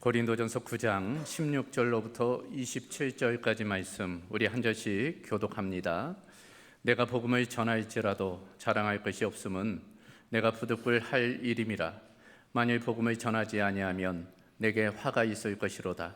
고린도전서 9장 16절로부터 27절까지 말씀 우리 한 절씩 교독합니다. 내가 복음을 전할지라도 자랑할 것이 없음은 내가 부득불 할 일임이라. 만일 복음을 전하지 아니하면 내게 화가 있을 것이로다.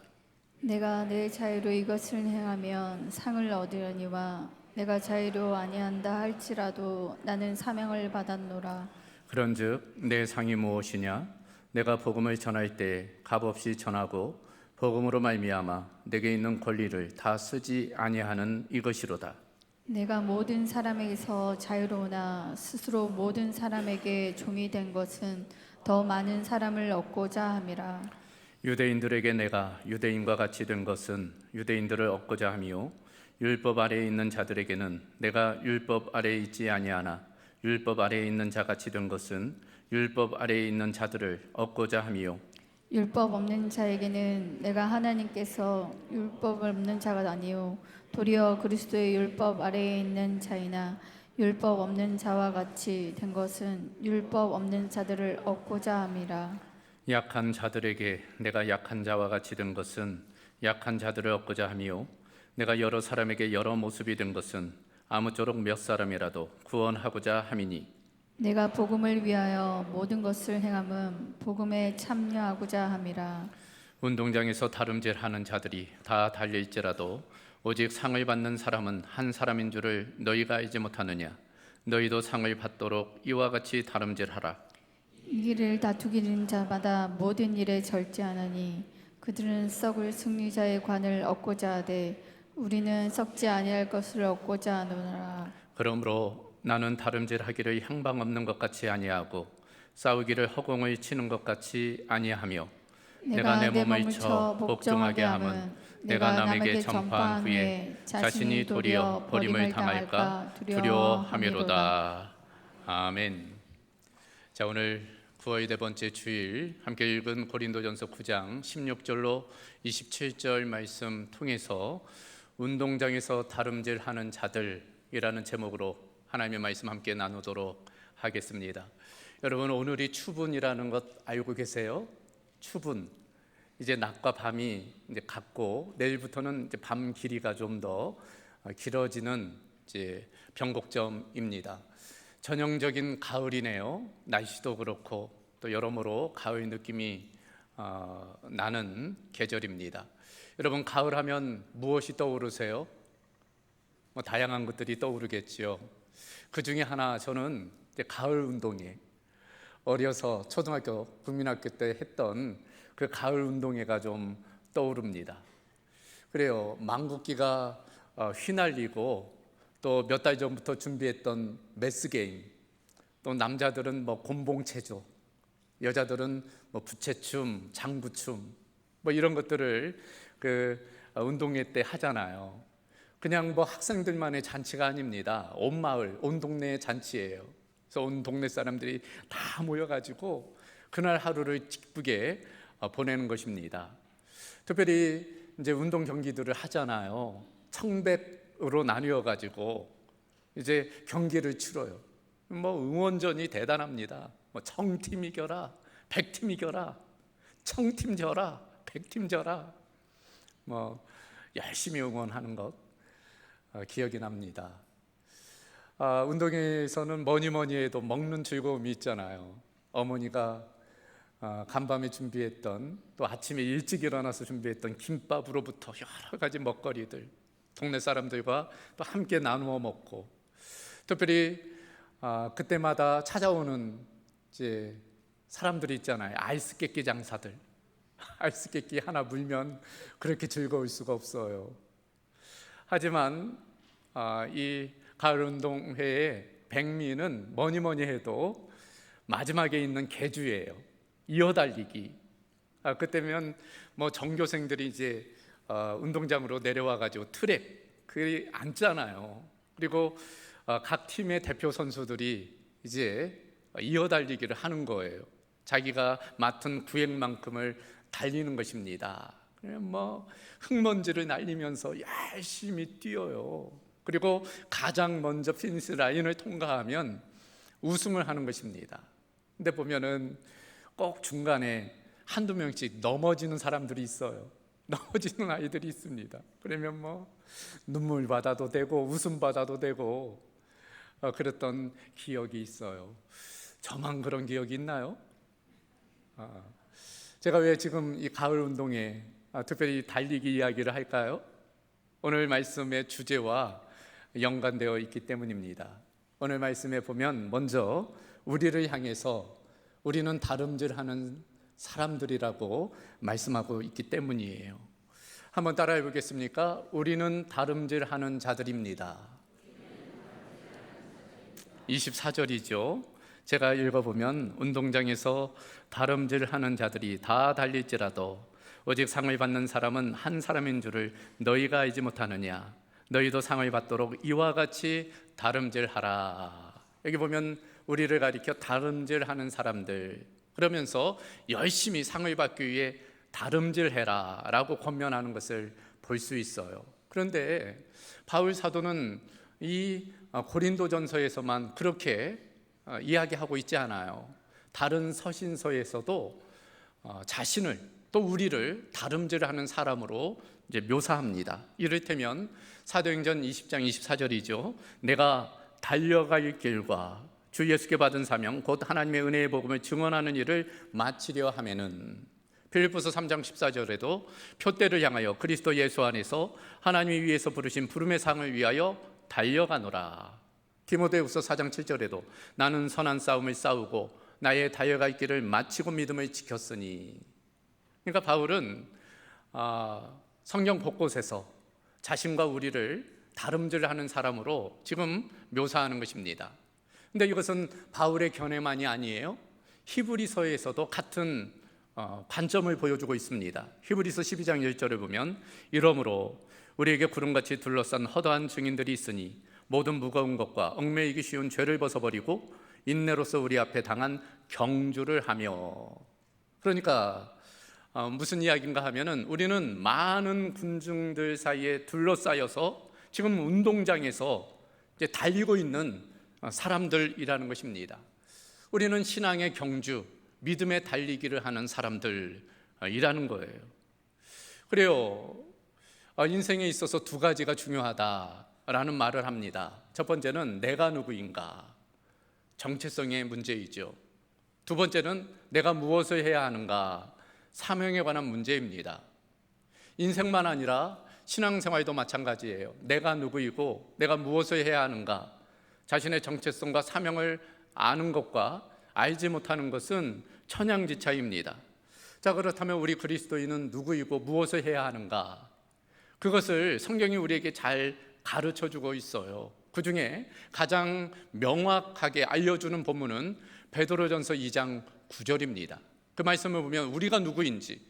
내가 내 자유로 이것을 행하면 상을 얻으려니와 내가 자유로 아니한다 할지라도 나는 사명을 받았노라. 그런즉 내 상이 무엇이냐? 내가 복음을 전할 때 값없이 전하고 복음으로 말미암아 내게 있는 권리를 다 쓰지 아니하는 이것이로다. 내가 모든 사람에게서 자유로우나 스스로 모든 사람에게 종이 된 것은 더 많은 사람을 얻고자 함이라. 유대인들에게 내가 유대인과 같이 된 것은 유대인들을 얻고자 함이요 율법 아래에 있는 자들에게는 내가 율법 아래에 있지 아니하나 율법 아래에 있는 자같이 된 것은 율법 아래에 있는 자들을 얻고자 함이요 율법 없는 자에게는 내가 하나님께서 율법 없는 자가 아니요 도리어 그리스도의 율법 아래에 있는 자이나 율법 없는 자와 같이 된 것은 율법 없는 자들을 얻고자 함이라. 약한 자들에게 내가 약한 자와 같이 된 것은 약한 자들을 얻고자 함이요 내가 여러 사람에게 여러 모습이 된 것은 아무쪼록 몇 사람이라도 구원하고자 함이니 내가 복음을 위하여 모든 것을 행함은 복음에 참여하고자 함이라. 운동장에서 다름질하는 자들이 다 달려있지라도 오직 상을 받는 사람은 한 사람인 줄을 너희가 알지 못하느냐? 너희도 상을 받도록 이와 같이 다름질하라. 이 길을 다투기는 자마다 모든 일에 절제하나니 그들은 썩을 승리자의 관을 얻고자 하되 우리는 썩지 아니할 것을 얻고자 하노라. 그러므로 나는 다름질하기를 향방 없는 것 같이 아니하고 싸우기를 허공을 치는 것 같이 아니하며 내가 내 몸을 쳐 복종하게 함은 내가 남에게 전파한 후에 자신이 도리어 버림을 당할까 두려워함이로다. 아멘. 자, 오늘 9월 네 번째 주일 함께 읽은 고린도전서 9장 16절로 27절 말씀 통해서 운동장에서 다름질하는 자들이라는 제목으로 하나님의 말씀 함께 나누도록 하겠습니다. 여러분, 오늘이 추분이라는 것 알고 계세요? 추분. 이제 낮과 밤이 이제 같고 내일부터는 이제 밤 길이가 좀 더 길어지는 이제 변곡점입니다. 전형적인 가을이네요. 날씨도 그렇고 또 여러모로 가을 느낌이 나는 계절입니다. 여러분, 가을 하면 무엇이 떠오르세요? 다양한 것들이 떠오르겠지요. 그 중에 하나, 저는 이제 가을 운동회, 어려서 초등학교, 국민학교 때 했던 그 가을 운동회가 좀 떠오릅니다. 그래요. 망국기가 휘날리고 또 몇 달 전부터 준비했던 매스게임, 또 남자들은 곤봉체조, 여자들은 부채춤, 장구춤 이런 것들을 그 운동회 때 하잖아요. 그냥 학생들만의 잔치가 아닙니다. 온 마을, 온 동네의 잔치예요. 그래서 온 동네 사람들이 다 모여가지고 그날 하루를 기쁘게 보내는 것입니다. 특별히 이제 운동 경기들을 하잖아요. 청백으로 나뉘어가지고 이제 경기를 치러요. 응원전이 대단합니다. 청팀 이겨라, 백팀 이겨라, 청팀 져라, 백팀 져라. 열심히 응원하는 것 기억이 납니다. 운동회에서는 뭐니 해도 먹는 즐거움이 있잖아요. 어머니가 간밤에 준비했던, 또 아침에 일찍 일어나서 준비했던 김밥으로부터 여러 가지 먹거리들, 동네 사람들과 또 함께 나누어 먹고, 특별히 그때마다 찾아오는 이제 사람들이 있잖아요. 아이스 깨끼 장사들. 아이스 깨끼 하나 물면 그렇게 즐거울 수가 없어요. 하지만 이 가을 운동회의 백미는 뭐니 해도 마지막에 있는 계주예요. 이어달리기. 그때면 전교생들이 이제 운동장으로 내려와가지고 트랙 그 앉잖아요. 그리고 각 팀의 대표 선수들이 이제 이어달리기를 하는 거예요. 자기가 맡은 구획만큼을 달리는 것입니다. 흙먼지를 날리면서 열심히 뛰어요. 그리고 가장 먼저 피니시 라인을 통과하면 우승을 하는 것입니다. 근데 보면은 꼭 중간에 한두 명씩 넘어지는 사람들이 있어요. 넘어지는 아이들이 있습니다. 그러면 뭐 눈물 받아도 되고 웃음 받아도 되고 그랬던 기억이 있어요. 저만 그런 기억이 있나요? 제가 왜 지금 이 가을 운동에 특별히 달리기 이야기를 할까요? 오늘 말씀의 주제와 연관되어 있기 때문입니다. 오늘 말씀에 보면 먼저 우리를 향해서 우리는 다름질하는 사람들이라고 말씀하고 있기 때문이에요. 한번 따라해 보겠습니까? 우리는 다름질하는 자들입니다. 24절이죠. 제가 읽어보면 운동장에서 다름질하는 자들이 다 달릴지라도 오직 상을 받는 사람은 한 사람인 줄을 너희가 알지 못하느냐. 너희도 상을 받도록 이와 같이 다름질하라. 여기 보면 우리를 가리켜 다름질하는 사람들, 그러면서 열심히 상을 받기 위해 다름질해라 라고 권면하는 것을 볼 수 있어요. 그런데 바울 사도는 이 고린도전서에서만 그렇게 이야기하고 있지 않아요. 다른 서신서에서도 자신을 또 우리를 다름질하는 사람으로 이제 묘사합니다. 이를테면 사도행전 20장 24절이죠. 내가 달려갈 길과 주 예수께 받은 사명 곧 하나님의 은혜의 복음을 증언하는 일을 마치려 하면은, 빌립보서 3장 14절에도 표대를 향하여 그리스도 예수 안에서 하나님이 위에서 부르신 부름의 상을 위하여 달려가노라. 디모데후서 4장 7절에도 나는 선한 싸움을 싸우고 나의 달려갈 길을 마치고 믿음을 지켰으니. 그러니까 바울은 성경 곳곳에서 자신과 우리를 다름질하는 사람으로 지금 묘사하는 것입니다. 근데 이것은 바울의 견해만이 아니에요. 히브리서에서도 같은 관점을 보여주고 있습니다. 히브리서 12장 1절을 보면 이러므로 우리에게 구름같이 둘러싼 허다한 증인들이 있으니 모든 무거운 것과 얽매이기 쉬운 죄를 벗어버리고 인내로서 우리 앞에 당한 경주를 하며. 그러니까 무슨 이야기인가 하면은 우리는 많은 군중들 사이에 둘러싸여서 지금 운동장에서 이제 달리고 있는 사람들이라는 것입니다. 우리는 신앙의 경주, 믿음의 달리기를 하는 사람들이라는 거예요. 그래요. 인생에 있어서 두 가지가 중요하다라는 말을 합니다. 첫 번째는 내가 누구인가, 정체성의 문제이죠. 두 번째는 내가 무엇을 해야 하는가, 사명에 관한 문제입니다. 인생만 아니라 신앙생활도 마찬가지예요. 내가 누구이고 내가 무엇을 해야 하는가, 자신의 정체성과 사명을 아는 것과 알지 못하는 것은 천양지차입니다. 자, 그렇다면 우리 그리스도인은 누구이고 무엇을 해야 하는가? 그것을 성경이 우리에게 잘 가르쳐주고 있어요. 그 중에 가장 명확하게 알려주는 본문은 베드로전서 2장 9절입니다. 그 말씀을 보면 우리가 누구인지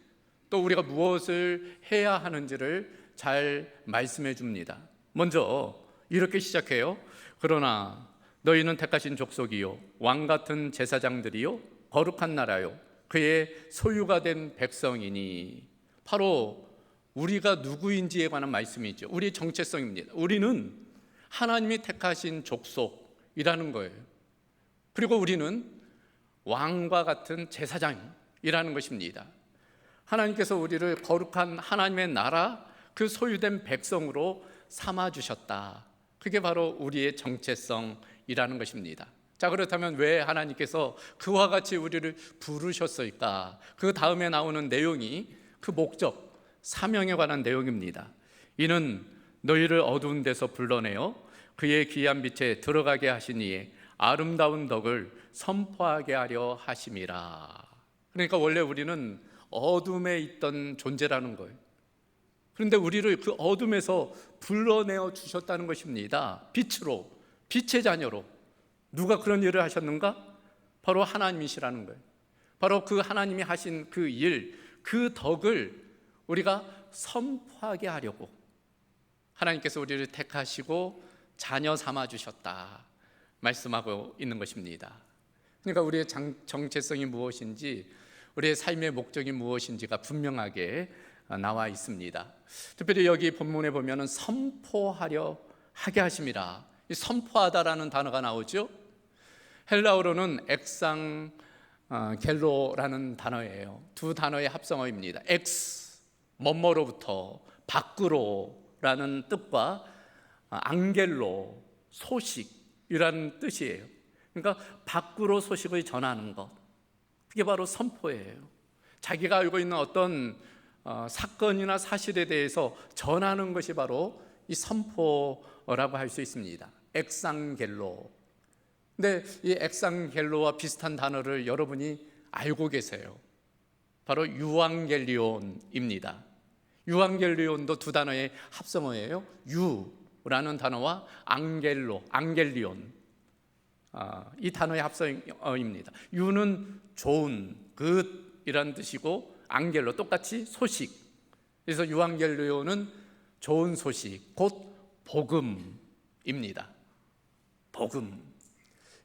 또 우리가 무엇을 해야 하는지를 잘 말씀해 줍니다. 먼저 이렇게 시작해요. 그러나 너희는 택하신 족속이요 왕같은 제사장들이요 거룩한 나라요 그의 소유가 된 백성이니. 바로 우리가 누구인지에 관한 말씀이죠. 우리의 정체성입니다. 우리는 하나님이 택하신 족속이라는 거예요. 그리고 우리는 왕과 같은 제사장이라는 것입니다. 하나님께서 우리를 거룩한 하나님의 나라, 그 소유된 백성으로 삼아주셨다. 그게 바로 우리의 정체성이라는 것입니다. 자, 그렇다면 왜 하나님께서 그와 같이 우리를 부르셨을까? 그 다음에 나오는 내용이 그 목적, 사명에 관한 내용입니다. 이는 너희를 어두운 데서 불러내어 그의 귀한 빛에 들어가게 하시니에 아름다운 덕을 선포하게 하려 하심이라. 그러니까 원래 우리는 어둠에 있던 존재라는 거예요. 그런데 우리를 그 어둠에서 불러내어 주셨다는 것입니다. 빛으로, 빛의 자녀로. 누가 그런 일을 하셨는가? 바로 하나님이시라는 거예요. 바로 그 하나님이 하신 그 일, 그 덕을 우리가 선포하게 하려고 하나님께서 우리를 택하시고 자녀 삼아 주셨다 말씀하고 있는 것입니다. 그러니까 우리의 정체성이 무엇인지, 우리의 삶의 목적이 무엇인지가 분명하게 나와 있습니다. 특별히 여기 본문에 보면은 선포하려 하게 하심이라. 이 선포하다라는 단어가 나오죠. 헬라어로는 겔로라는 단어예요. 두 단어의 합성어입니다. 엑스, 뭐뭐로부터, 밖으로라는 뜻과 앙겔로, 소식이라는 뜻이에요. 그러니까 밖으로 소식을 전하는 것, 그게 바로 선포예요. 자기가 알고 있는 어떤 사건이나 사실에 대해서 전하는 것이 바로 이 선포라고 할 수 있습니다. 엑상겔로. 근데 이 엑상겔로와 비슷한 단어를 여러분이 알고 계세요. 바로 유앙겔리온입니다. 유앙겔리온도 두 단어의 합성어예요. 유라는 단어와 앙겔로, 앙겔리온, 이 단어의 합성어입니다. 유는 좋은, 굿이라는 뜻이고, 앙겔로 똑같이 소식. 그래서 유앙겔리온은 좋은 소식, 곧 복음입니다. 복음.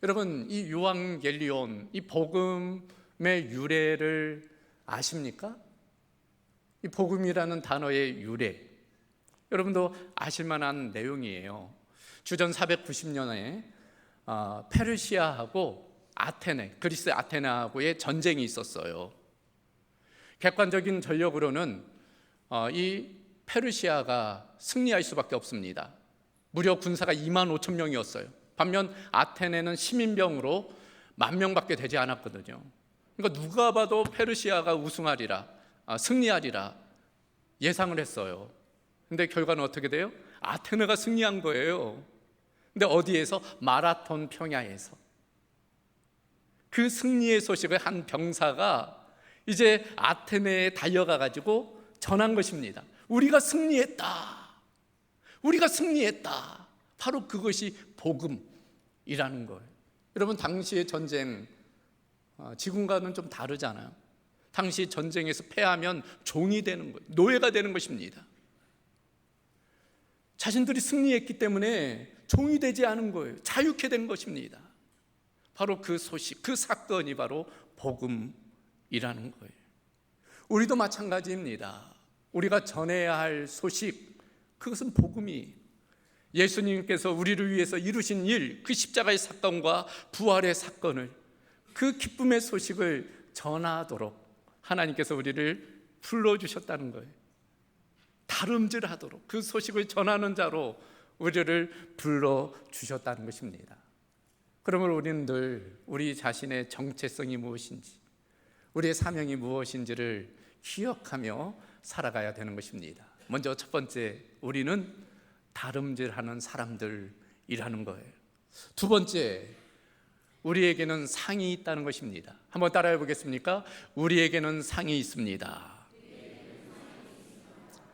여러분, 이 유앙겔리온, 이 복음의 유래를 아십니까? 이 복음이라는 단어의 유래, 여러분도 아실 만한 내용이에요. 주전 490년에 페르시아하고 아테네, 그리스 아테네하고의 전쟁이 있었어요. 객관적인 전력으로는 이 페르시아가 승리할 수밖에 없습니다. 무려 군사가 2만 5천 명이었어요. 반면 아테네는 시민병으로 10,000명밖에 되지 않았거든요. 그러니까 누가 봐도 페르시아가 우승하리라, 승리하리라 예상을 했어요. 근데 결과는 어떻게 돼요? 아테네가 승리한 거예요. 근데 어디에서? 마라톤 평야에서. 그 승리의 소식을 한 병사가 이제 아테네에 달려가 가지고 전한 것입니다. 우리가 승리했다. 우리가 승리했다. 바로 그것이 복음이라는 거예요. 여러분, 당시의 전쟁, 지금과는 좀 다르잖아요. 당시 전쟁에서 패하면 종이 되는 거예요. 노예가 되는 것입니다. 자신들이 승리했기 때문에 종이 되지 않은 거예요. 자유케 된 것입니다. 바로 그 소식, 그 사건이 바로 복음이라는 거예요. 우리도 마찬가지입니다. 우리가 전해야 할 소식, 그것은 복음이, 예수님께서 우리를 위해서 이루신 일, 그 십자가의 사건과 부활의 사건을, 그 기쁨의 소식을 전하도록 하나님께서 우리를 불러주셨다는 거예요. 다름질하도록 그 소식을 전하는 자로 우리를 불러주셨다는 것입니다. 그러므로 우리는 늘 우리 자신의 정체성이 무엇인지, 우리의 사명이 무엇인지를 기억하며 살아가야 되는 것입니다. 먼저 첫 번째, 우리는 다름질하는 사람들이라는 거예요. 두 번째, 우리에게는 상이 있다는 것입니다. 한번 따라해 보겠습니까? 우리에게는 상이 있습니다.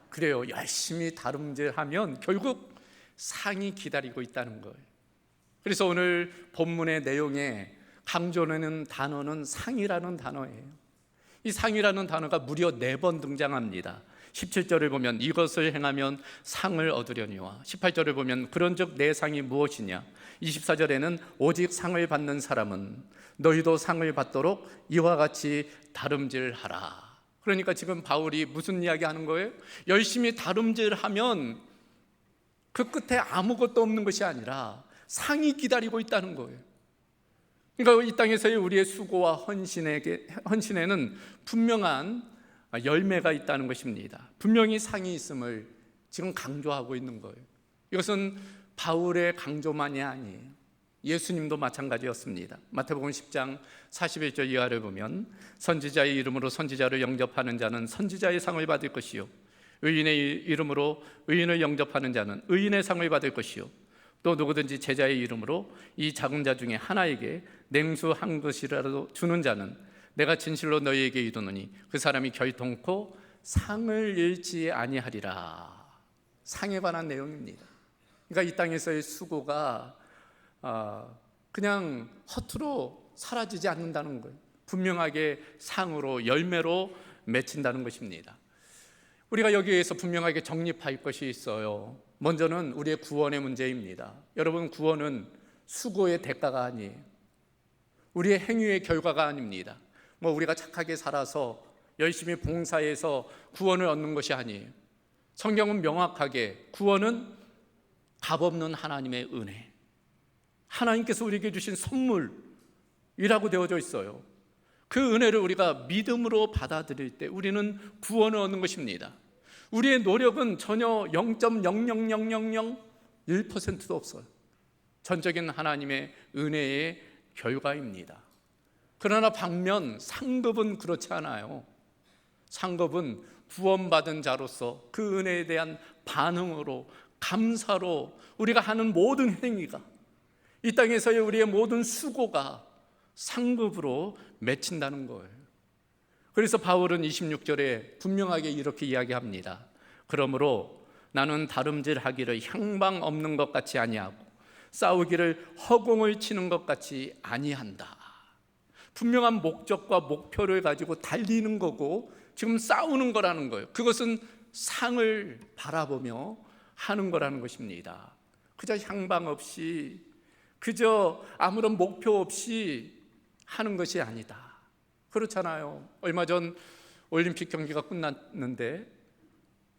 그래요. 열심히 다름질하면 결국 상이 기다리고 있다는 거예요. 그래서 오늘 본문의 내용에 강조하는 단어는 상이라는 단어예요. 이 상이라는 단어가 무려 4번 등장합니다. 17절을 보면 이것을 행하면 상을 얻으려니와, 18절을 보면 그런즉 내 상이 무엇이냐, 24절에는 오직 상을 받는 사람은 너희도 상을 받도록 이와 같이 다름질하라. 그러니까 지금 바울이 무슨 이야기 하는 거예요? 열심히 다름질하면 그 끝에 아무것도 없는 것이 아니라 상이 기다리고 있다는 거예요. 그러니까 이 땅에서의 우리의 수고와 헌신에는 분명한 열매가 있다는 것입니다. 분명히 상이 있음을 지금 강조하고 있는 거예요. 이것은 바울의 강조만이 아니에요. 예수님도 마찬가지였습니다. 마태복음 10장 41절 이하를 보면 선지자의 이름으로 선지자를 영접하는 자는 선지자의 상을 받을 것이요, 의인의 이름으로 의인을 영접하는 자는 의인의 상을 받을 것이요, 또 누구든지 제자의 이름으로 이 작은 자 중에 하나에게 냉수 한 것이라도 주는 자는 내가 진실로 너희에게 이르노니 그 사람이 결통코 상을 잃지 아니하리라. 상에 관한 내용입니다. 그러니까 이 땅에서의 수고가 그냥 허투루 사라지지 않는다는 거예요. 분명하게 상으로, 열매로 맺힌다는 것입니다. 우리가 여기에서 분명하게 정립할 것이 있어요. 먼저는 우리의 구원의 문제입니다. 여러분, 구원은 수고의 대가가 아니에요. 우리의 행위의 결과가 아닙니다. 우리가 착하게 살아서 열심히 봉사해서 구원을 얻는 것이 아니에요. 성경은 명확하게 구원은 값없는 하나님의 은혜, 하나님께서 우리에게 주신 선물이라고 되어져 있어요. 그 은혜를 우리가 믿음으로 받아들일 때 우리는 구원을 얻는 것입니다. 우리의 노력은 전혀 0.0000001%도 없어요. 전적인 하나님의 은혜의 결과입니다. 그러나 반면 상급은 그렇지 않아요. 상급은 구원받은 자로서 그 은혜에 대한 반응으로, 감사로 우리가 하는 모든 행위가, 이 땅에서의 우리의 모든 수고가 상급으로 맺힌다는 거예요. 그래서 바울은 26절에 분명하게 이렇게 이야기합니다. 그러므로 나는 다름질하기를 향방 없는 것 같이 아니하고 싸우기를 허공을 치는 것 같이 아니한다. 분명한 목적과 목표를 가지고 달리는 거고 지금 싸우는 거라는 거예요. 그것은 상을 바라보며 하는 거라는 것입니다. 그저 향방 없이, 그저 아무런 목표 없이 하는 것이 아니다. 그렇잖아요. 얼마 전 올림픽 경기가 끝났는데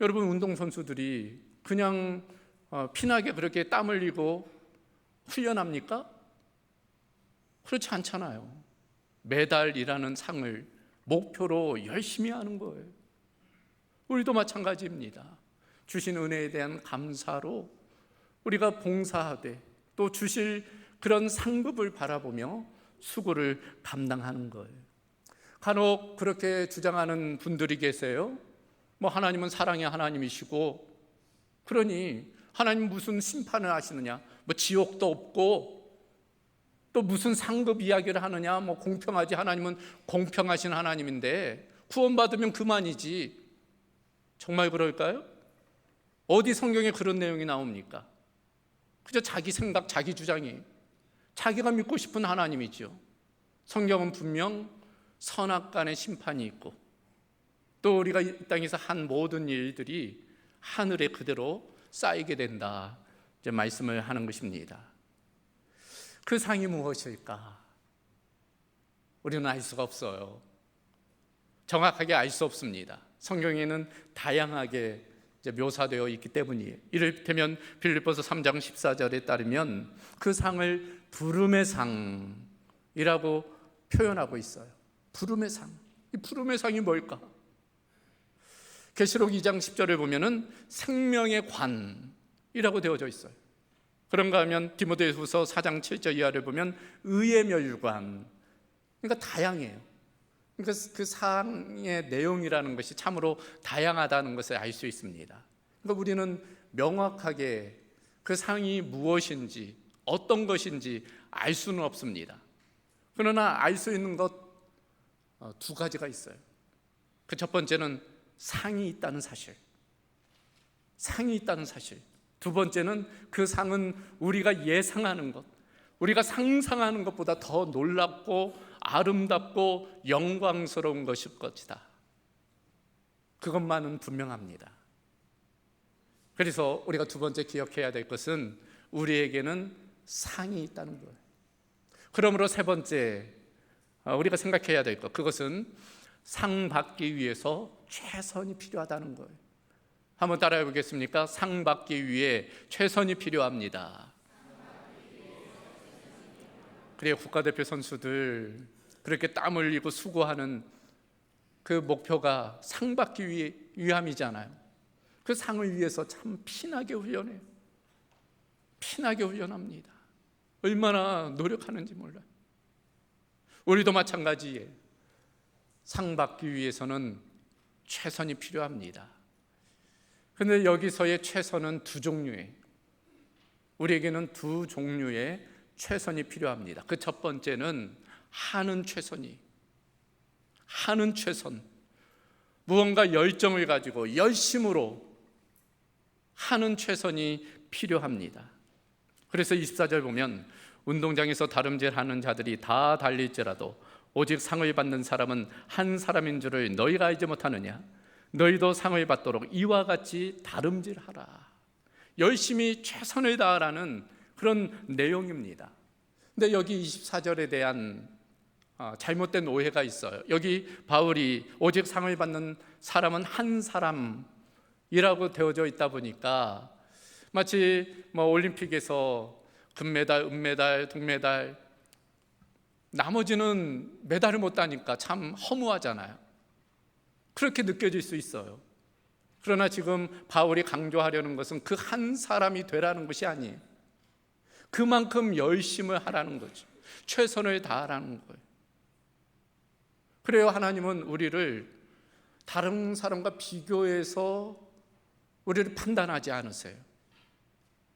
여러분, 운동선수들이 그냥 피나게 그렇게 땀 흘리고 훈련합니까? 그렇지 않잖아요. 메달이라는 상을 목표로 열심히 하는 거예요. 우리도 마찬가지입니다. 주신 은혜에 대한 감사로 우리가 봉사하되 또 주실 그런 상급을 바라보며 수고를 감당하는 거예요. 간혹 그렇게 주장하는 분들이 계세요. 하나님은 사랑의 하나님이시고 그러니 하나님 무슨 심판을 하시느냐, 지옥도 없고 또 무슨 상급 이야기를 하느냐, 공평하지, 하나님은 공평하신 하나님인데 구원받으면 그만이지. 정말 그럴까요? 어디 성경에 그런 내용이 나옵니까? 그저 자기 생각, 자기 주장이, 자기가 믿고 싶은 하나님이죠. 성경은 분명 선악간의 심판이 있고 또 우리가 이 땅에서 한 모든 일들이 하늘에 그대로 쌓이게 된다, 이제 말씀을 하는 것입니다. 그 상이 무엇일까? 우리는 알 수가 없어요. 정확하게 알 수 없습니다. 성경에는 다양하게 이제 묘사되어 있기 때문이에요. 이를테면 빌립보서 3장 14절에 따르면 그 상을 부름의 상이라고 표현하고 있어요. 부름의 상. 이 부름의 상이 뭘까? 계시록 2장 10절에 보면은 생명의 관이라고 되어져 있어요. 그런가 하면 디모데후서 4장 7절 이하를 보면 의의 멸관. 그러니까 다양해요. 그러니까 그 상의 내용이라는 것이 참으로 다양하다는 것을 알 수 있습니다. 그러니까 우리는 명확하게 그 상이 무엇인지, 어떤 것인지 알 수는 없습니다. 그러나 알 수 있는 것 두 가지가 있어요. 그 첫 번째는 상이 있다는 사실. 상이 있다는 사실. 두 번째는 그 상은 우리가 예상하는 것, 우리가 상상하는 것보다 더 놀랍고 아름답고 영광스러운 것일 것이다. 그것만은 분명합니다. 그래서 우리가 두 번째 기억해야 될 것은 우리에게는 상이 있다는 거예요. 그러므로 세 번째 우리가 생각해야 될 것, 그것은 상 받기 위해서 최선이 필요하다는 거예요. 한번 따라해 보겠습니까? 상 받기 위해 최선이 필요합니다. 그래요. 국가대표 선수들 그렇게 땀 흘리고 수고하는 그 목표가 상 받기 위함이잖아요. 그 상을 위해서 참 피나게 훈련해요. 피나게 훈련합니다. 얼마나 노력하는지 몰라요. 우리도 마찬가지예요. 상 받기 위해서는 최선이 필요합니다. 그런데 여기서의 최선은 두 종류예요. 우리에게는 두 종류의 최선이 필요합니다. 그 첫 번째는 하는 최선이, 하는 최선, 무언가 열정을 가지고 열심으로 하는 최선이 필요합니다. 그래서 24절 보면 운동장에서 다름질하는 자들이 다 달릴지라도 오직 상을 받는 사람은 한 사람인 줄을 너희가 알지 못하느냐? 너희도 상을 받도록 이와 같이 다름질하라. 열심히 최선을 다하라는 그런 내용입니다. 근데 여기 24절에 대한 잘못된 오해가 있어요. 여기 바울이 오직 상을 받는 사람은 한 사람이라고 되어져 있다 보니까 마치 올림픽에서 금메달, 은메달, 동메달 나머지는 메달을 못 따니까 참 허무하잖아요. 그렇게 느껴질 수 있어요. 그러나 지금 바울이 강조하려는 것은 그 한 사람이 되라는 것이 아니에요. 그만큼 열심을 하라는 거죠. 최선을 다하라는 거예요. 그래요, 하나님은 우리를 다른 사람과 비교해서 우리를 판단하지 않으세요.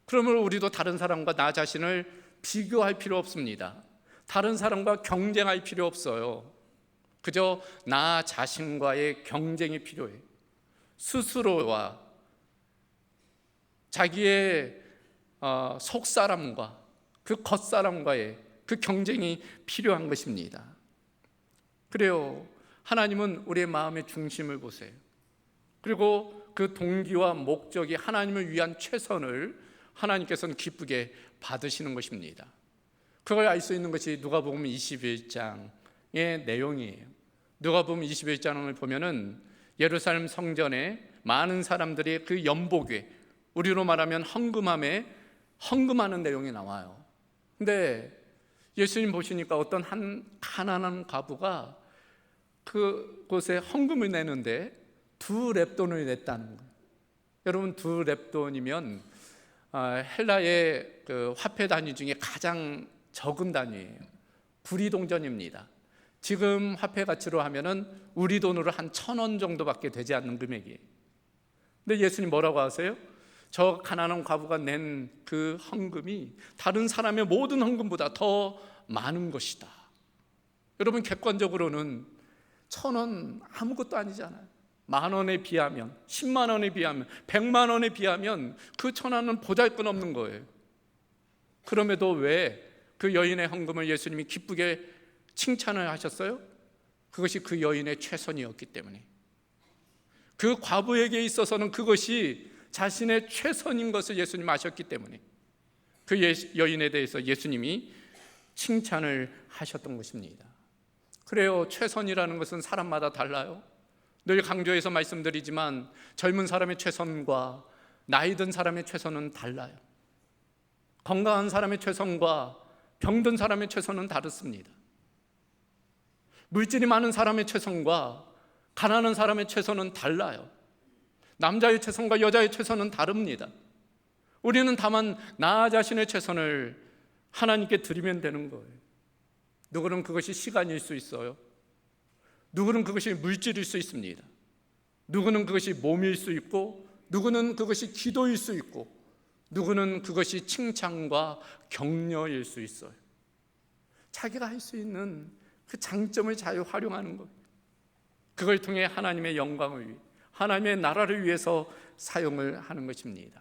그러면 우리도 다른 사람과 나 자신을 비교할 필요 없습니다. 다른 사람과 경쟁할 필요 없어요. 그저 나 자신과의 경쟁이 필요해요. 스스로와 자기의 속사람과 그 겉사람과의 그 경쟁이 필요한 것입니다. 그래요, 하나님은 우리의 마음의 중심을 보세요. 그리고 그 동기와 목적이 하나님을 위한 최선을 하나님께서는 기쁘게 받으시는 것입니다. 그걸 알 수 있는 것이 누가복음 21장의 내용이에요. 누가복음 21장을 보면은 예루살렘 성전에 많은 사람들이 그 연복에, 우리로 말하면 헌금하는 내용이 나와요. 근데 예수님 보시니까 어떤 한 가난한 과부가 그곳에 헌금을 내는데 2렙돈을 냈다는 거예요. 여러분, 2렙돈이면 헬라의 그 화폐 단위 중에 가장 적은 단위예요. 구리동전입니다. 지금 화폐 가치로 하면은 우리 돈으로 한 1,000원 정도밖에 되지 않는 금액이에요. 근데 예수님 뭐라고 하세요? 저 가난한 과부가 낸 그 헌금이 다른 사람의 모든 헌금보다 더 많은 것이다. 여러분, 객관적으로는 1,000원 아무것도 아니잖아요. 10,000원에 비하면, 10만 원에 비하면, 100만 원에 비하면 그 1,000원은 보잘것없는 거예요. 그럼에도 왜 그 여인의 헌금을 예수님이 기쁘게 칭찬을 하셨어요? 그것이 그 여인의 최선이었기 때문에. 그 과부에게 있어서는 그것이 자신의 최선인 것을 예수님 아셨기 때문에 그 여인에 대해서 예수님이 칭찬을 하셨던 것입니다. 그래요, 최선이라는 것은 사람마다 달라요. 늘 강조해서 말씀드리지만 젊은 사람의 최선과 나이 든 사람의 최선은 달라요. 건강한 사람의 최선과 병든 사람의 최선은 다릅니다. 물질이 많은 사람의 최선과 가난한 사람의 최선은 달라요. 남자의 최선과 여자의 최선은 다릅니다. 우리는 다만 나 자신의 최선을 하나님께 드리면 되는 거예요. 누구는 그것이 시간일 수 있어요. 누구는 그것이 물질일 수 있습니다. 누구는 그것이 몸일 수 있고, 누구는 그것이 기도일 수 있고, 누구는 그것이 칭찬과 격려일 수 있어요. 자기가 할 수 있는 그 장점을 잘 활용하는 것, 그걸 통해 하나님의 영광을 위해, 하나님의 나라를 위해서 사용을 하는 것입니다.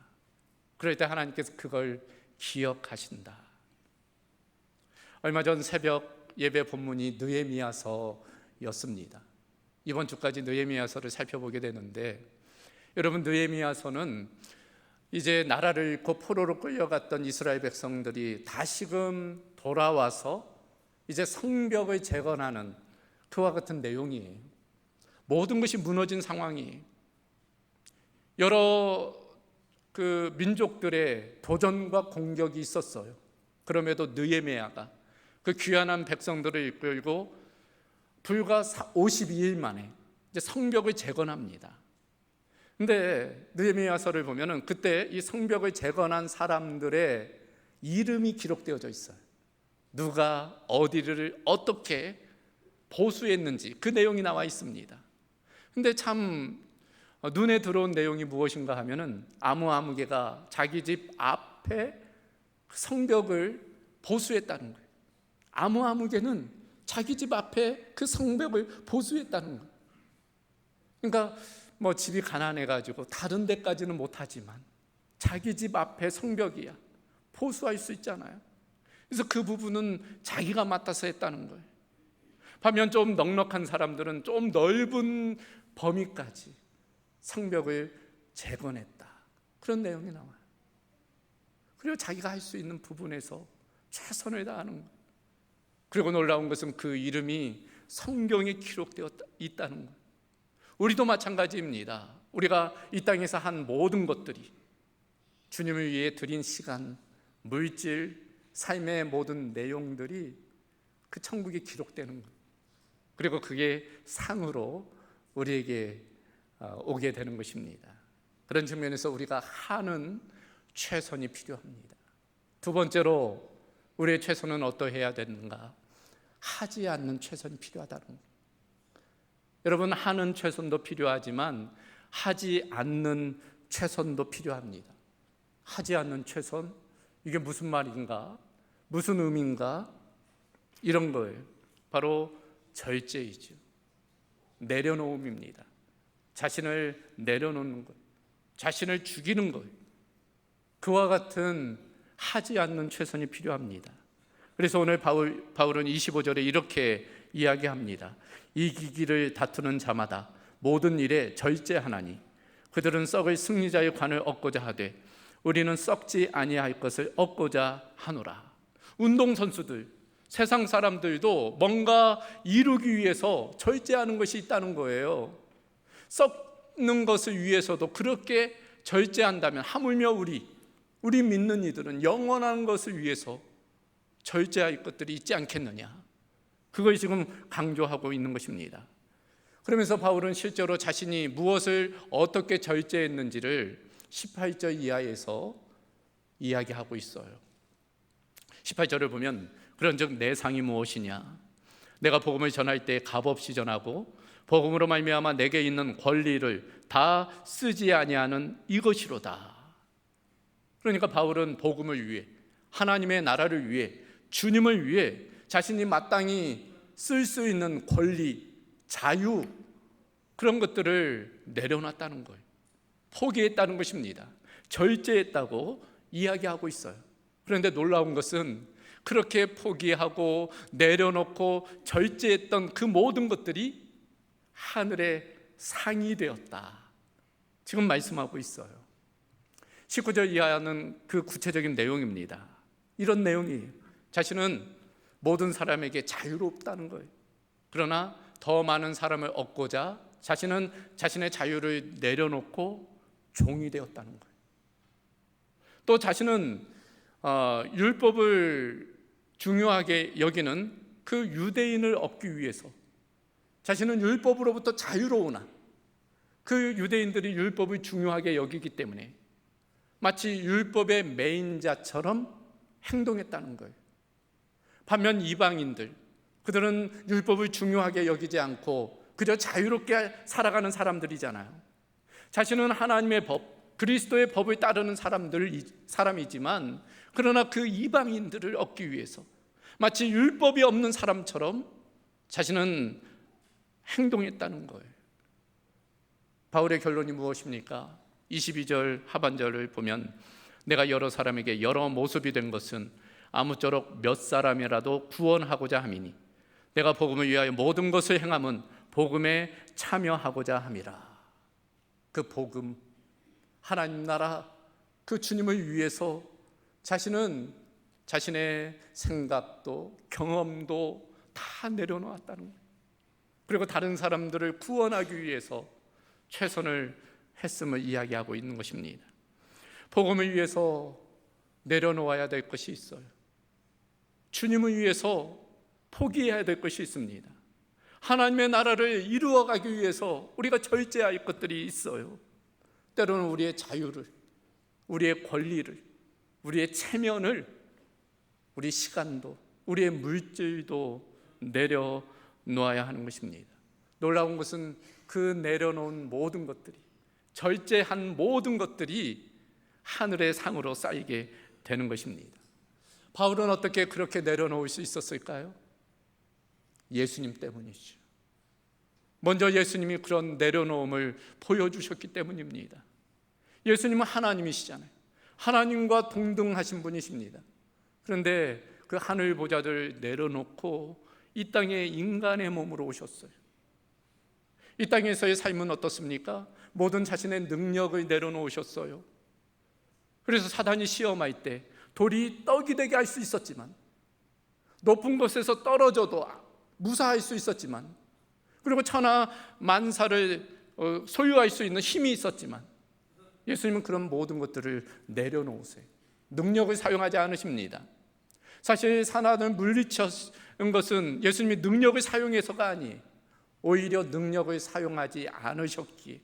그럴 때 하나님께서 그걸 기억하신다. 얼마 전 새벽 예배 본문이 느헤미야서였습니다. 이번 주까지 느헤미야서를 살펴보게 되는데, 여러분, 느헤미야서는 이제 나라를 잃고 포로로 끌려갔던 이스라엘 백성들이 다시금 돌아와서 이제 성벽을 재건하는 그와 같은 내용이에요. 모든 것이 무너진 상황이에요. 여러 그 민족들의 도전과 공격이 있었어요. 그럼에도 느헤미야가 그 귀한한 백성들을 이끌고 불과 52일 만에 이제 성벽을 재건합니다. 근데 느헤미야서를 보면은 그때 이 성벽을 재건한 사람들의 이름이 기록되어져 있어요. 누가 어디를 어떻게 보수했는지 그 내용이 나와 있습니다. 근데 참 눈에 들어온 내용이 무엇인가 하면은 아무개가 자기 집 앞에 성벽을 보수했다는 거예요. 아무개는 자기 집 앞에 그 성벽을 보수했다는 거예요. 그러니까 뭐 집이 가난해가지고 다른 데까지는 못하지만 자기 집 앞에 성벽이야, 보수할 수 있잖아요. 그래서 그 부분은 자기가 맡아서 했다는 거예요. 반면 좀 넉넉한 사람들은 좀 넓은 범위까지 성벽을 재건했다, 그런 내용이 나와요. 그리고 자기가 할 수 있는 부분에서 최선을 다하는 거예요. 그리고 놀라운 것은 그 이름이 성경에 기록되어 있다는 거예요. 우리도 마찬가지입니다. 우리가 이 땅에서 한 모든 것들이, 주님을 위해 드린 시간, 물질, 삶의 모든 내용들이 그 천국이 기록되는 거예요. 그리고 그게 상으로 우리에게 오게 되는 것입니다. 그런 측면에서 우리가 하는 최선이 필요합니다. 두 번째로 우리의 최선은 어떠해야 되는가? 하지 않는 최선이 필요하다는 거예요. 여러분, 하는 최선도 필요하지만 하지 않는 최선도 필요합니다. 하지 않는 최선, 이게 무슨 말인가? 무슨 의미인가? 이런 거예요. 바로 절제이죠. 내려놓음입니다. 자신을 내려놓는 것, 자신을 죽이는 것, 그와 같은 하지 않는 최선이 필요합니다. 그래서 오늘 바울은 25절에 이렇게 이야기합니다. 이기기를 다투는 자마다 모든 일에 절제하나니 그들은 썩을 승리자의 관을 얻고자 하되 우리는 썩지 아니할 것을 얻고자 하노라. 운동선수들, 세상 사람들도 뭔가 이루기 위해서 절제하는 것이 있다는 거예요. 썩는 것을 위해서도 그렇게 절제한다면 하물며 우리 믿는 이들은 영원한 것을 위해서 절제할 것들이 있지 않겠느냐. 그걸 지금 강조하고 있는 것입니다. 그러면서 바울은 실제로 자신이 무엇을 어떻게 절제했는지를 18절 이하에서 이야기하고 있어요. 18절을 보면 그런즉 내 상이 무엇이냐? 내가 복음을 전할 때 값없이 전하고 복음으로 말미암아 내게 있는 권리를 다 쓰지 아니하는 이것이로다. 그러니까 바울은 복음을 위해, 하나님의 나라를 위해, 주님을 위해 자신이 마땅히 쓸 수 있는 권리, 자유, 그런 것들을 내려놨다는 거예요. 포기했다는 것입니다. 절제했다고 이야기하고 있어요. 그런데 놀라운 것은 그렇게 포기하고 내려놓고 절제했던 그 모든 것들이 하늘의 상이 되었다. 지금 말씀하고 있어요. 19절 이하는 그 구체적인 내용입니다. 이런 내용이에요. 자신은 모든 사람에게 자유롭다는 거예요. 그러나 더 많은 사람을 얻고자 자신은 자신의 자유를 내려놓고 종이 되었다는 거예요. 또 자신은 율법을 중요하게 여기는 그 유대인을 얻기 위해서 자신은 율법으로부터 자유로우나 그 유대인들이 율법을 중요하게 여기기 때문에 마치 율법의 메인자처럼 행동했다는 거예요. 반면 이방인들, 그들은 율법을 중요하게 여기지 않고 그저 자유롭게 살아가는 사람들이잖아요. 자신은 하나님의 법, 그리스도의 법을 따르는 사람이지만 그러나 그 이방인들을 얻기 위해서 마치 율법이 없는 사람처럼 자신은 행동했다는 거예요. 바울의 결론이 무엇입니까? 22절 하반절을 보면 내가 여러 사람에게 여러 모습이 된 것은 아무쪼록 몇 사람이라도 구원하고자 함이니 내가 복음을 위하여 모든 것을 행함은 복음에 참여하고자 함이라. 그 복음, 하나님 나라, 그 주님을 위해서 자신은 자신의 생각도 경험도 다 내려놓았다는 거예요. 그리고 다른 사람들을 구원하기 위해서 최선을 했음을 이야기하고 있는 것입니다. 복음을 위해서 내려놓아야 될 것이 있어요. 주님을 위해서 포기해야 될 것이 있습니다. 하나님의 나라를 이루어가기 위해서 우리가 절제할 것들이 있어요. 때로는 우리의 자유를, 우리의 권리를, 우리의 체면을, 우리 시간도, 우리의 물질도 내려놓아야 하는 것입니다. 놀라운 것은 그 내려놓은 모든 것들이, 절제한 모든 것들이 하늘의 상으로 쌓이게 되는 것입니다. 바울은 어떻게 그렇게 내려놓을 수 있었을까요? 예수님 때문이죠. 먼저 예수님이 그런 내려놓음을 보여주셨기 때문입니다. 예수님은 하나님이시잖아요. 하나님과 동등하신 분이십니다. 그런데 그 하늘 보좌를 내려놓고 이 땅에 인간의 몸으로 오셨어요. 이 땅에서의 삶은 어떻습니까? 모든 자신의 능력을 내려놓으셨어요. 그래서 사단이 시험할 때 돌이 떡이 되게 할 수 있었지만, 높은 곳에서 떨어져도 무사할 수 있었지만, 그리고 천하 만사를 소유할 수 있는 힘이 있었지만, 예수님은 그런 모든 것들을 내려놓으세요. 능력을 사용하지 않으십니다. 사실 사단을 물리쳤은 것은 예수님이 능력을 사용해서가 아니에요. 오히려 능력을 사용하지 않으셨기에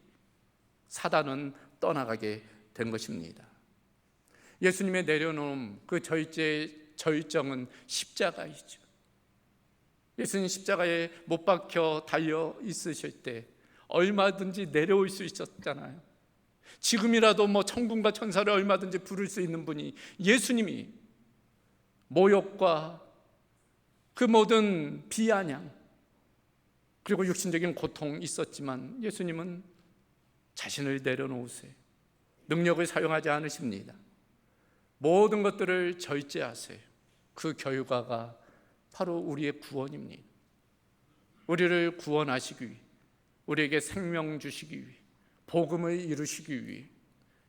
사단은 떠나가게 된 것입니다. 예수님의 내려놓은 그 저희죄의 절정은 십자가이죠. 예수님 십자가에 못 박혀 달려 있으실 때 얼마든지 내려올 수 있었잖아요. 지금이라도 천군과 천사를 얼마든지 부를 수 있는 분이 예수님이 모욕과 그 모든 비아냥 그리고 육신적인 고통 있었지만 예수님은 자신을 내려놓으세요. 능력을 사용하지 않으십니다. 모든 것들을 절제하세요. 그 결과가 바로 우리의 구원입니다. 우리를 구원하시기 위해, 우리에게 생명 주시기 위해, 복음을 이루시기 위해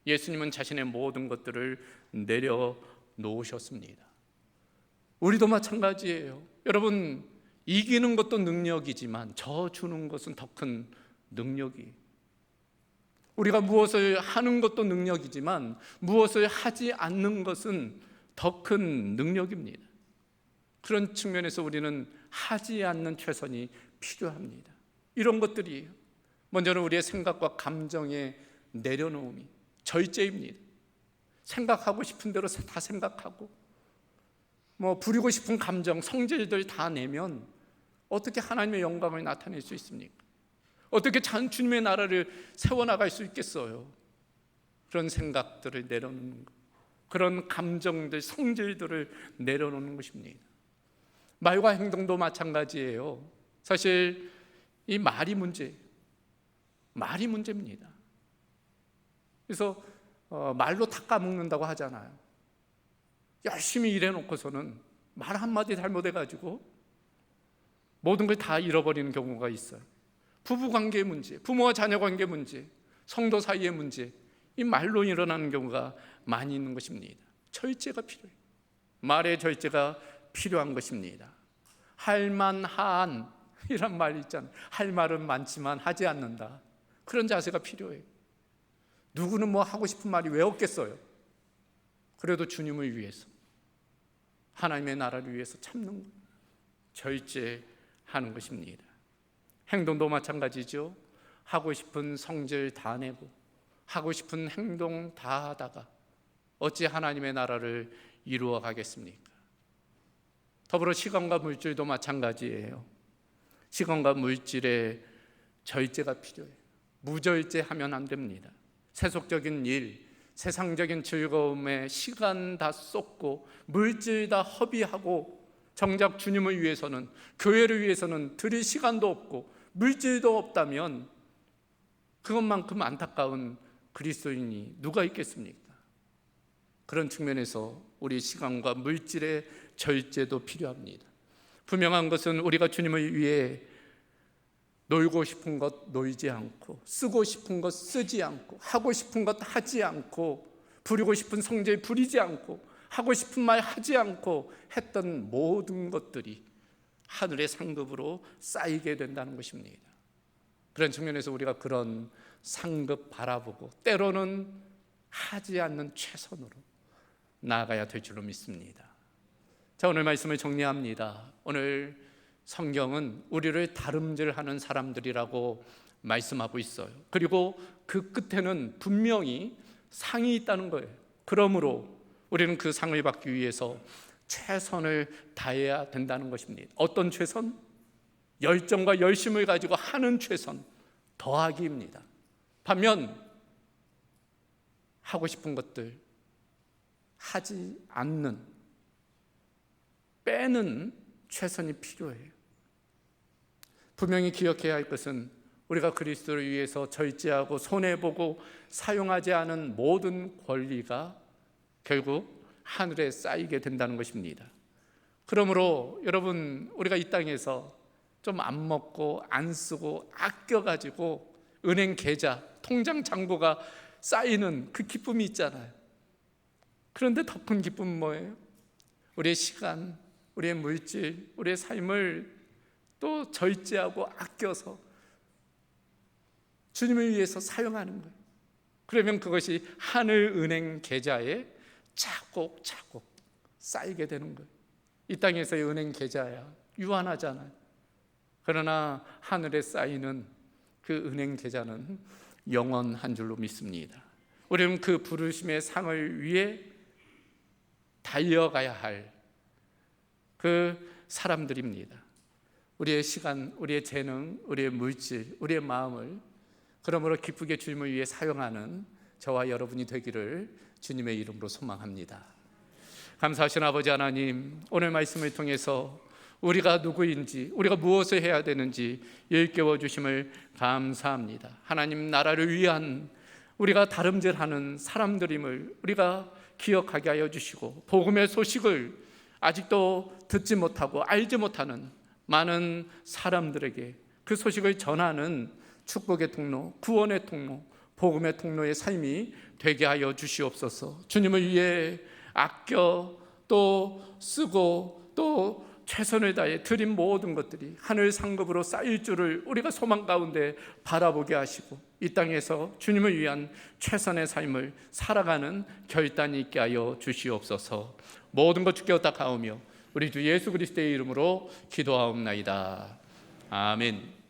예수님은 자신의 모든 것들을 내려놓으셨습니다. 우리도 마찬가지예요. 여러분, 이기는 것도 능력이지만 저 주는 것은 더 큰 능력이에요. 우리가 무엇을 하는 것도 능력이지만 무엇을 하지 않는 것은 더 큰 능력입니다. 그런 측면에서 우리는 하지 않는 최선이 필요합니다. 이런 것들이에요. 먼저는 우리의 생각과 감정의 내려놓음이 절제입니다. 생각하고 싶은 대로 다 생각하고 부리고 싶은 감정, 성질들 다 내면 어떻게 하나님의 영광을 나타낼 수 있습니까? 어떻게 주님의 나라를 세워나갈 수 있겠어요? 그런 생각들을 내려놓는 것, 그런 감정들, 성질들을 내려놓는 것입니다. 말과 행동도 마찬가지예요. 사실 이 말이 문제입니다. 그래서 말로 다 까먹는다고 하잖아요. 열심히 일해놓고서는 말 한마디 잘못해가지고 모든 걸 다 잃어버리는 경우가 있어요. 부부관계의 문제, 부모와 자녀관계 문제, 성도 사이의 문제, 이 말로 일어나는 경우가 많이 있는 것입니다. 절제가 필요해요. 말의 절제가 필요한 것입니다. 할만한 이란 말이 있잖아요. 할 말은 많지만 하지 않는다. 그런 자세가 필요해요. 누구는 하고 싶은 말이 왜 없겠어요? 그래도 주님을 위해서, 하나님의 나라를 위해서 참는 것, 절제하는 것입니다. 행동도 마찬가지죠. 하고 싶은 성질 다 내고 하고 싶은 행동 다 하다가 어찌 하나님의 나라를 이루어 가겠습니까? 더불어 시간과 물질도 마찬가지예요. 시간과 물질의 절제가 필요해요. 무절제하면 안 됩니다. 세속적인 일, 세상적인 즐거움에 시간 다 쏟고 물질 다 허비하고 정작 주님을 위해서는, 교회를 위해서는 드릴 시간도 없고 물질도 없다면 그것만큼 안타까운 그리스도인이 누가 있겠습니까? 그런 측면에서 우리 시간과 물질의 절제도 필요합니다. 분명한 것은 우리가 주님을 위해 놀고 싶은 것 놀지 않고, 쓰고 싶은 것 쓰지 않고, 하고 싶은 것 하지 않고, 부리고 싶은 성질 부리지 않고, 하고 싶은 말 하지 않고 했던 모든 것들이 하늘의 상급으로 쌓이게 된다는 것입니다. 그런 측면에서 우리가 그런 상급 바라보고 때로는 하지 않는 최선으로 나아가야 될 줄로 믿습니다. 자, 오늘 말씀을 정리합니다. 오늘 성경은 우리를 다름질하는 사람들이라고 말씀하고 있어요. 그리고 그 끝에는 분명히 상이 있다는 거예요. 그러므로 우리는 그 상을 받기 위해서 최선을 다해야 된다는 것입니다. 어떤 최선? 열정과 열심을 가지고 하는 최선, 더하기입니다. 반면 하고 싶은 것들 하지 않는, 빼는 최선이 필요해요. 분명히 기억해야 할 것은 우리가 그리스도를 위해서 절제하고 손해보고 사용하지 않은 모든 권리가 결국 하늘에 쌓이게 된다는 것입니다. 그러므로 여러분, 우리가 이 땅에서 좀 안 먹고 안 쓰고 아껴가지고 은행 계좌, 통장 잔고가 쌓이는 그 기쁨이 있잖아요. 그런데 더 큰 기쁨은 뭐예요? 우리의 시간, 우리의 물질, 우리의 삶을 또 절제하고 아껴서 주님을 위해서 사용하는 거예요. 그러면 그것이 하늘 은행 계좌에 차곡차곡 쌓이게 되는 거예요. 이 땅에서의 은행 계좌야. 유한하잖아요. 그러나 하늘에 쌓이는 그 은행 계좌는 영원한 줄로 믿습니다. 우리는 그 부르심의 상을 위해 달려가야 할 그 사람들입니다. 우리의 시간, 우리의 재능, 우리의 물질, 우리의 마음을 그러므로 기쁘게 주님을 위해 사용하는 저와 여러분이 되기를 주님의 이름으로 소망합니다. 감사하신 아버지 하나님, 오늘 말씀을 통해서 우리가 누구인지, 우리가 무엇을 해야 되는지 일깨워 주심을 감사합니다. 하나님 나라를 위한 우리가 다름질하는 사람들임을 우리가 기억하게 하여 주시고, 복음의 소식을 아직도 듣지 못하고 알지 못하는 많은 사람들에게 그 소식을 전하는 축복의 통로, 구원의 통로, 복음의 통로의 삶이 되게 하여 주시옵소서. 주님을 위해 아껴 또 쓰고 또 최선을 다해 드린 모든 것들이 하늘 상급으로 쌓일 줄을 우리가 소망 가운데 바라보게 하시고, 이 땅에서 주님을 위한 최선의 삶을 살아가는 결단이 있게 하여 주시옵소서. 모든 것 주께 의탁하오며 우리 주 예수 그리스도의 이름으로 기도하옵나이다. 아멘.